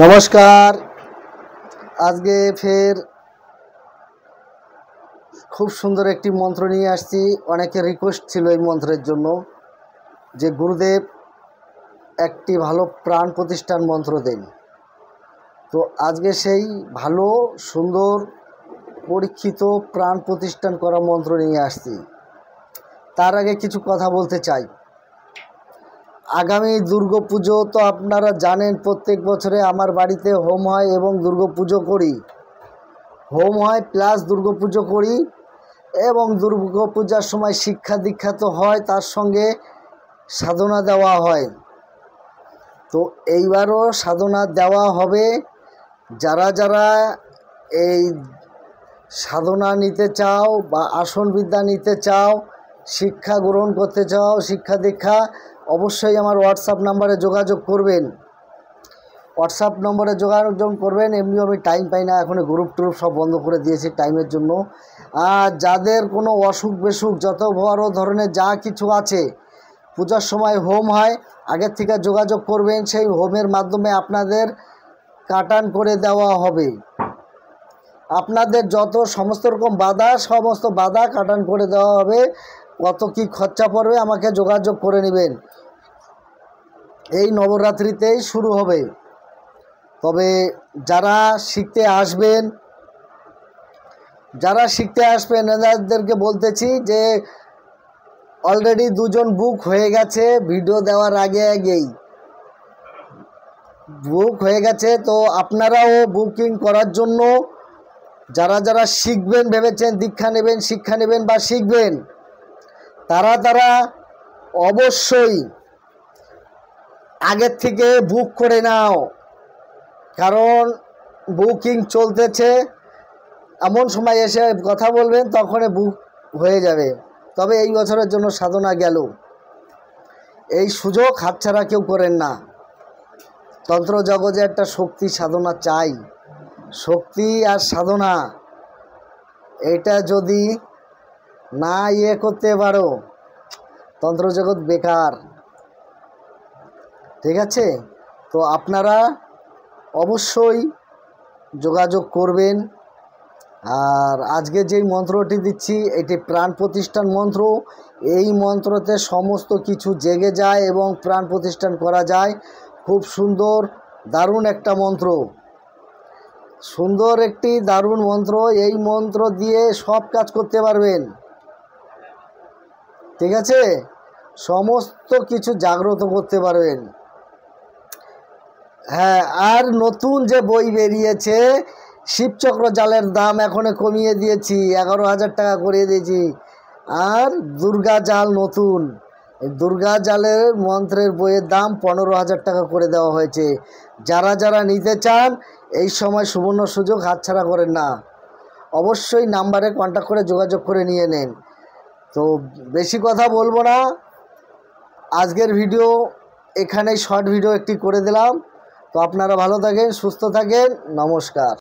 নমস্কার। আজকে ফের খুব সুন্দর একটি মন্ত্র নিয়ে আসছি। অনেকের রিকোয়েস্ট ছিল এই মন্ত্রের জন্য যে গুরুদেব একটি ভালো প্রাণ প্রতিষ্ঠান মন্ত্র দেন। তো আজকে সেই ভালো সুন্দর পরীক্ষিত প্রাণ প্রতিষ্ঠান করা মন্ত্র নিয়ে আসছি। তার আগে কিছু কথা বলতে চাই। আগামী দুর্গাপুজো তো আপনারা জানেন, প্রত্যেক বছরে আমার বাড়িতে হোম হয় এবং দুর্গাপুজো করি। হোম হয় প্লাস দুর্গাপুজো করি এবং দুর্গাপূজার সময় শিক্ষা দীক্ষা তো হয়, তার সঙ্গে সাধনা দেওয়া হয়। তো এইবারও সাধনা দেওয়া হবে। যারা যারা এই সাধনা নিতে চাও বা আসন বিদ্যা নিতে চাও, শিক্ষা গ্রহণ করতে চাও, শিক্ষা দীক্ষা, অবশ্যই আমার হোয়াটসঅ্যাপ নাম্বারে যোগাযোগ করবেন। হোয়াটসঅ্যাপ নম্বরে যোগাযোগ করবেন। এমনিও আমি টাইম পাই না, এখন গ্রুপ ট্রুপ সব বন্ধ করে দিয়েছি টাইমের জন্য। আর যাদের কোনো অসুখ বেসুখ যত বড় ধরনের যা কিছু আছে, পূজার সময় হোম হয়, আগের থেকে যোগাযোগ করবেন। সেই হোমের মাধ্যমে আপনাদের কাটান করে দেওয়া হবে। আপনাদের যত সমস্ত রকম বাধা, সমস্ত বাধা কাটান করে দেওয়া হবে। কত কি খরচা পড়বে আমাকে যোগাযোগ করে নেবেন। এই নবরাত্রিতেই শুরু হবে। তবে যারা শিখতে আসবেন এনাদেরকে বলতেছি যে অলরেডি দুজন বুক হয়ে গেছে, ভিডিও দেওয়ার আগেই বুক হয়ে গেছে। তো আপনারাও বুকিং করার জন্য যারা যারা শিখবেন ভেবেছেন, দীক্ষা নেবেন, শিক্ষা নেবেন বা শিখবেন, তারা অবশ্যই আগের থেকে বুক করে নাও। কারণ বুকিং চলতেছে, এমন সময় এসে কথা বলবেন তখন বুক হয়ে যাবে। তবে এই বছরের জন্য সাধনা গেল, এই সুযোগ হাতছাড়া কেউ করেন না। তন্ত্র জগতে একটা শক্তি সাধনা চাই। শক্তি আর সাধনা এটা যদি না করতে পারো, তন্ত্র জগৎ বেকার। ঠিক আছে? তো আপনারা অবশ্যই যোগাযোগ করবেন। আর আজকে যেই মন্ত্রটি দিচ্ছি এটি প্রাণ প্রতিষ্ঠান মন্ত্র। এই মন্ত্রতে সমস্ত কিছু জেগে যায় এবং প্রাণ প্রতিষ্ঠান করা যায়। খুব সুন্দর দারুণ একটা মন্ত্র, সুন্দর একটি দারুণ মন্ত্র। এই মন্ত্র দিয়ে সব কাজ করতে পারবেন। ঠিক আছে? সমস্ত কিছু জাগ্রত করতে পারবেন। হ্যাঁ, আর নতুন যে বই বেরিয়েছে শিবচক্র জালের দাম এখন কমিয়ে দিয়েছি, 11,000 টাকা করে দিয়েছি। আর দুর্গা জাল নতুন, দুর্গা জালের মন্ত্রের বইয়ের দাম 15,000 টাকা করে দেওয়া হয়েছে। যারা যারা নিতে চান এই সময় সুবর্ণ সুযোগ হাতছাড়া করেন না। অবশ্যই নাম্বারে কন্ট্যাক্ট করে যোগাযোগ করে নিয়ে নেন। তো বেশি কথা বলবো না, আজকের ভিডিও এখানেই শর্ট ভিডিও একটি করে দিলাম। তো আপনারা ভালো থাকেন, সুস্থ থাকেন। নমস্কার।